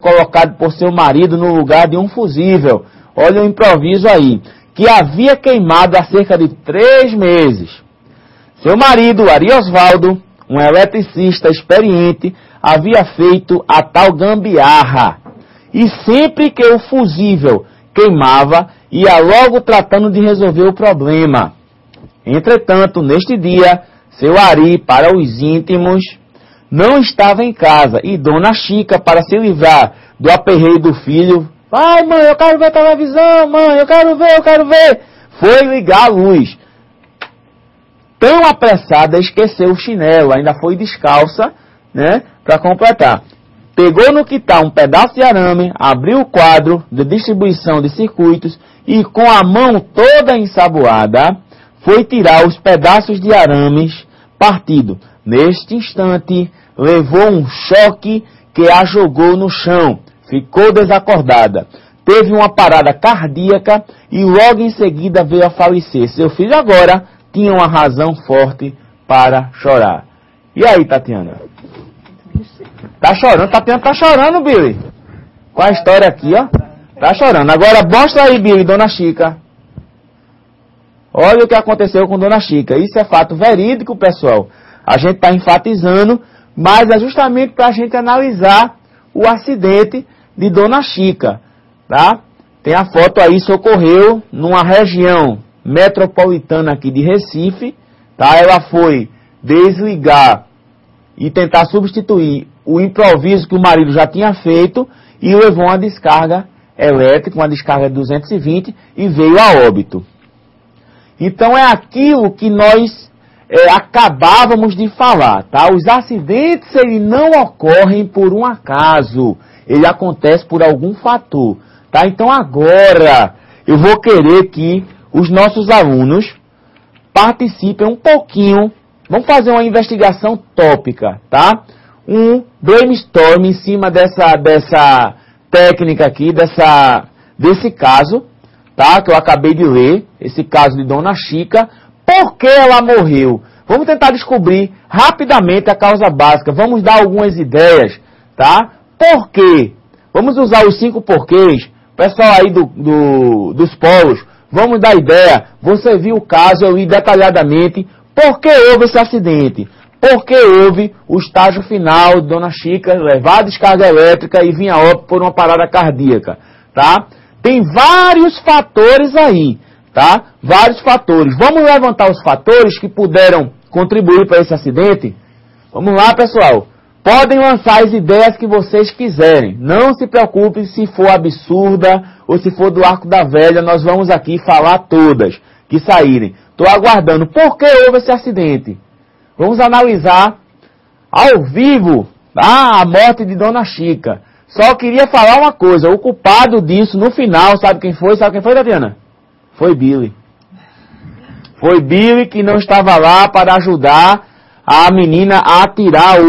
colocado por seu marido no lugar de um fusível. Olha o improviso aí. Que havia queimado há cerca de 3 meses. Seu marido, Ariosvaldo, um eletricista experiente, havia feito a tal gambiarra. E sempre que o fusível queimava, ia logo tratando de resolver o problema. Entretanto, neste dia, seu Ari, para os íntimos, não estava em casa, e Dona Chica, para se livrar do aperreio do filho, vai, mãe, eu quero ver televisão, mãe, eu quero ver, foi ligar a luz. Tão apressada, esqueceu o chinelo, ainda foi descalça, né, para completar. Pegou no quintal um pedaço de arame, abriu o quadro de distribuição de circuitos e, com a mão toda ensaboada, foi tirar os pedaços de arames partido. Neste instante, levou um choque que a jogou no chão. Ficou desacordada. Teve uma parada cardíaca e logo em seguida veio a falecer. Seu filho agora tinha uma razão forte para chorar. E aí, Tatiana? Tá chorando? Tatiana tá chorando, Billy. Com a história aqui, ó. Tá chorando. Agora mostra aí, Billy, Dona Chica. Olha o que aconteceu com Dona Chica. Isso é fato verídico, pessoal. A gente está enfatizando, mas é justamente para a gente analisar o acidente de Dona Chica. Tá? Tem a foto aí, isso ocorreu numa região metropolitana aqui de Recife. Tá? Ela foi desligar e tentar substituir o improviso que o marido já tinha feito e levou uma descarga elétrica, uma descarga de 220 e veio a óbito. Então é aquilo que nós acabávamos de falar, tá? Os acidentes, eles não ocorrem por um acaso, ele acontece por algum fator, tá? Então agora eu vou querer que os nossos alunos participem um pouquinho, vamos fazer uma investigação tópica, tá? Um brainstorm em cima dessa técnica aqui, desse caso, tá? Que eu acabei de ler, esse caso de Dona Chica. Por que ela morreu? Vamos tentar descobrir rapidamente a causa básica. Vamos dar algumas ideias, tá? Por quê? Vamos usar os 5 porquês. Pessoal aí dos polos, vamos dar ideia. Você viu o caso, eu li detalhadamente. Por que houve esse acidente? Porque houve o estágio final de Dona Chica levar a descarga elétrica e vir a óbito por uma parada cardíaca, tá? Tem vários fatores aí, tá? Vários fatores. Vamos levantar os fatores que puderam contribuir para esse acidente? Vamos lá, pessoal. Podem lançar as ideias que vocês quiserem. Não se preocupem se for absurda ou se for do arco da velha. Nós vamos aqui falar todas que saírem. Estou aguardando. Por que houve esse acidente? Vamos analisar ao vivo, tá? A morte de Dona Chica. Só queria falar uma coisa, o culpado disso no final, sabe quem foi? Sabe quem foi, Tatiana? Foi Billy. Foi Billy que não estava lá para ajudar a menina a tirar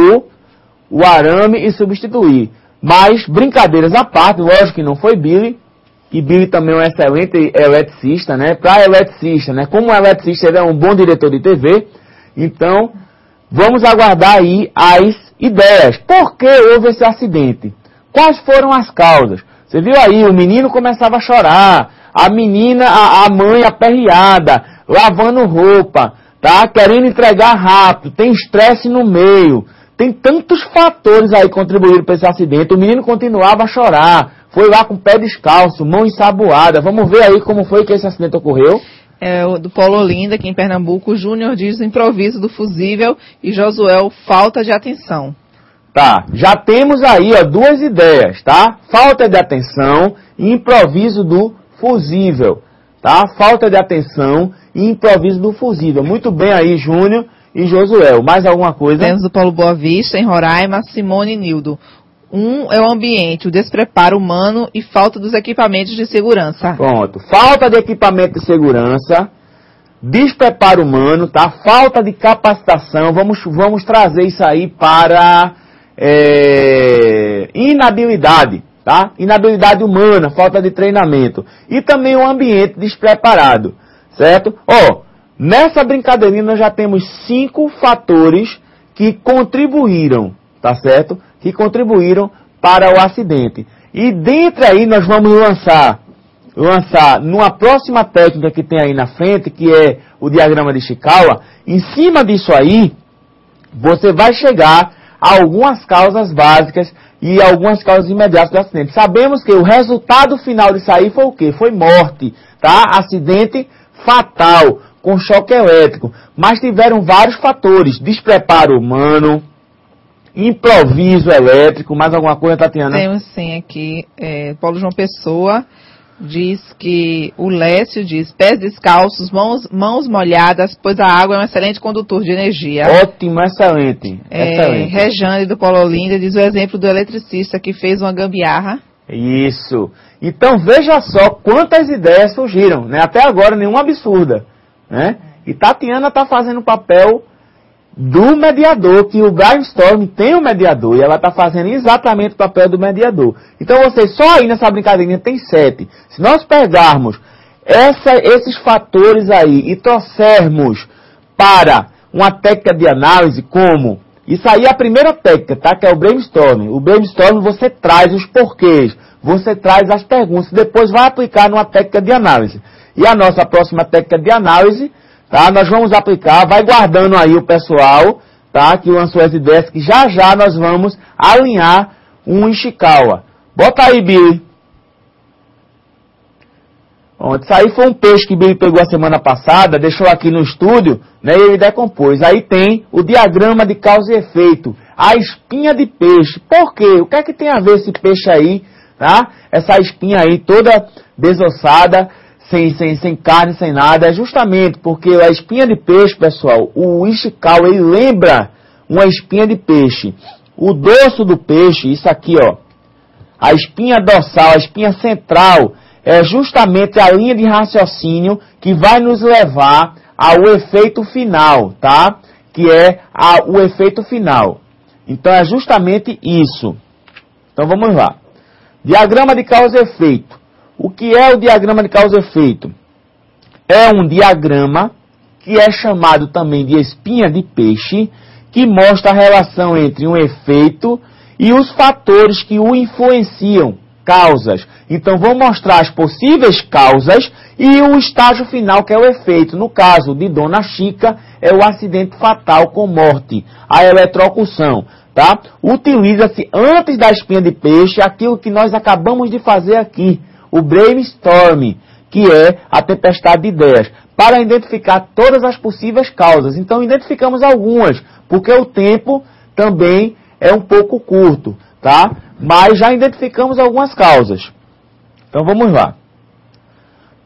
o arame e substituir. Mas, brincadeiras à parte, lógico que não foi Billy, e Billy também é um excelente eletricista, né? Para eletricista, né? Como eletricista ele é um bom diretor de TV, então vamos aguardar aí as ideias. Por que houve esse acidente? Quais foram as causas? Você viu aí, o menino começava a chorar, a menina, a mãe aperreada, lavando roupa, tá? Querendo entregar rápido, tem estresse no meio, tem tantos fatores aí que contribuíram para esse acidente. O menino continuava a chorar, foi lá com o pé descalço, mão ensaboada. Vamos ver aí como foi que esse acidente ocorreu. Do Polo Olinda, aqui em Pernambuco, o Júnior diz o improviso do fusível e Josué, falta de atenção. Tá, já temos aí, ó, 2 ideias, tá? Falta de atenção e improviso do fusível, tá? Falta de atenção e improviso do fusível. Muito bem aí, Júnior e Josué. Mais alguma coisa? Temos do Polo Boa Vista, em Roraima, Simone e Nildo. É o ambiente, o despreparo humano e falta dos equipamentos de segurança. Pronto, falta de equipamento de segurança, despreparo humano, tá? Falta de capacitação. Vamos trazer isso aí para inabilidade, tá? Inabilidade humana, falta de treinamento. E também o ambiente despreparado, certo? Ó, nessa brincadeirinha nós já temos 5 fatores que contribuíram, tá certo? Que contribuíram para o acidente. E dentre aí nós vamos lançar numa próxima técnica que tem aí na frente, que é o diagrama de Ishikawa. Em cima disso aí, você vai chegar a algumas causas básicas e algumas causas imediatas do acidente. Sabemos que o resultado final disso aí foi o quê? Foi morte, tá? Acidente fatal, com choque elétrico. Mas tiveram vários fatores: despreparo humano, improviso elétrico. Mais alguma coisa, Tatiana? Temos sim aqui, Paulo João Pessoa diz que o Lécio diz: pés descalços, mãos molhadas, pois a água é um excelente condutor de energia. Ótimo, excelente. Excelente. Rejane do Polo Olinda diz o exemplo do eletricista que fez uma gambiarra. Isso. Então veja só quantas ideias surgiram, né? Até agora nenhuma absurda, né? E Tatiana está fazendo o papel do mediador, que o brainstorm tem um mediador, e ela está fazendo exatamente o papel do mediador. Então vocês, só aí nessa brincadeirinha tem 7. Se nós pegarmos esses fatores aí e trouxermos para uma técnica de análise, como... Isso aí é a primeira técnica, tá? Que é o brainstorm. O brainstorm você traz os porquês, você traz as perguntas, depois vai aplicar numa técnica de análise. E a nossa próxima técnica de análise, tá? Nós vamos aplicar, vai guardando aí o pessoal, tá? Que lançou as ideias, que já já nós vamos alinhar um Ishikawa. Bota aí, Billy. Bom, isso aí foi um peixe que Billy pegou a semana passada, deixou aqui no estúdio, né, e ele decompôs. Aí tem o diagrama de causa e efeito, a espinha de peixe. Por quê? O que é que tem a ver esse peixe aí, tá? Essa espinha aí toda desossada, sem carne, sem nada, é justamente porque a espinha de peixe, pessoal, o Ishikawa, ele lembra uma espinha de peixe. O dorso do peixe, isso aqui, ó, a espinha dorsal, a espinha central, é justamente a linha de raciocínio que vai nos levar ao efeito final, tá? Que é o efeito final. Então é justamente isso. Então vamos lá. Diagrama de causa e efeito. O que é o diagrama de causa e efeito? É um diagrama que é chamado também de espinha de peixe, que mostra a relação entre um efeito e os fatores que o influenciam. Causas. Então, vou mostrar as possíveis causas e o estágio final, que é o efeito. No caso de Dona Chica, é o acidente fatal com morte, a eletrocução. Tá? Utiliza-se, antes da espinha de peixe, aquilo que nós acabamos de fazer aqui, o brainstorm, que é a tempestade de ideias, para identificar todas as possíveis causas. Então, identificamos algumas, porque o tempo também é um pouco curto, tá? Mas já identificamos algumas causas. Então vamos lá.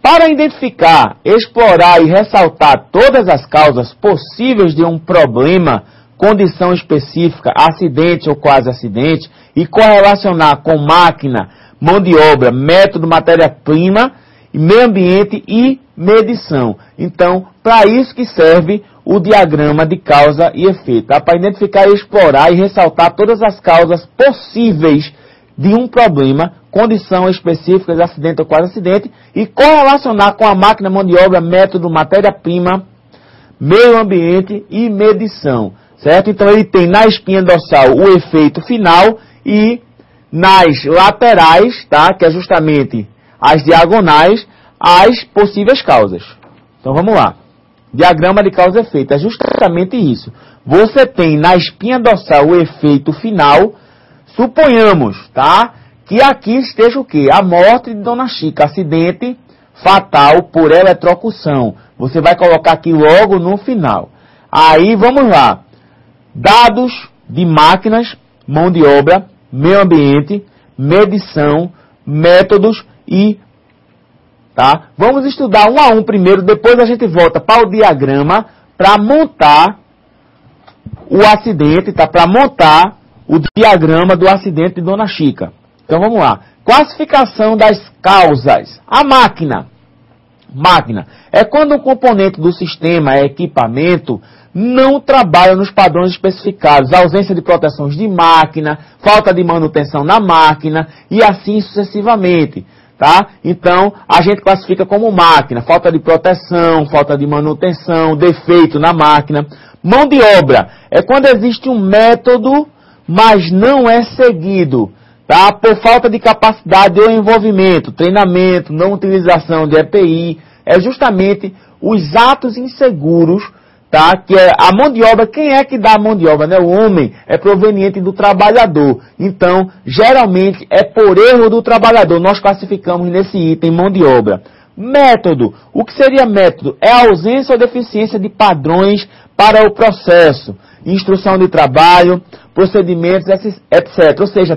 Para identificar, explorar e ressaltar todas as causas possíveis de um problema, condição específica, acidente ou quase acidente, e correlacionar com máquina, mão de obra, método, matéria-prima, meio ambiente e medição. Então, para isso que serve o diagrama de causa e efeito, tá? Para identificar, explorar e ressaltar todas as causas possíveis de um problema, condição específica, acidente ou quase acidente, e correlacionar com a máquina, mão de obra, método, matéria-prima, meio ambiente e medição, certo? Então ele tem na espinha dorsal o efeito final e nas laterais, tá? Que é justamente as diagonais, as possíveis causas. Então vamos lá. Diagrama de causa e efeito, é justamente isso. Você tem na espinha dorsal o efeito final, suponhamos, tá? Que aqui esteja o quê? A morte de Dona Chica, acidente fatal por eletrocução. Você vai colocar aqui logo no final. Aí vamos lá. Dados de máquinas, mão de obra, meio ambiente, medição, métodos e... Tá? Vamos estudar um a um primeiro, depois a gente volta para o diagrama para montar o acidente, tá? Para montar o diagrama do acidente de Dona Chica. Então vamos lá. Classificação das causas. A máquina. Máquina é quando um componente do sistema, equipamento, não trabalha nos padrões especificados. Ausência de proteções de máquina, falta de manutenção na máquina e assim sucessivamente. Tá? Então, a gente classifica como máquina, falta de proteção, falta de manutenção, defeito na máquina. Mão de obra é quando existe um método, mas não é seguido. tá? Por falta de capacidade ou envolvimento, treinamento, não utilização de EPI, é justamente os atos inseguros, tá? Que é a mão de obra. Quem é que dá a mão de obra, né? O homem é proveniente do trabalhador. Então, geralmente é por erro do trabalhador. Nós classificamos nesse item mão de obra. Método. O que seria método? É a ausência ou deficiência de padrões para o processo, instrução de trabalho, procedimentos, etc. Ou seja,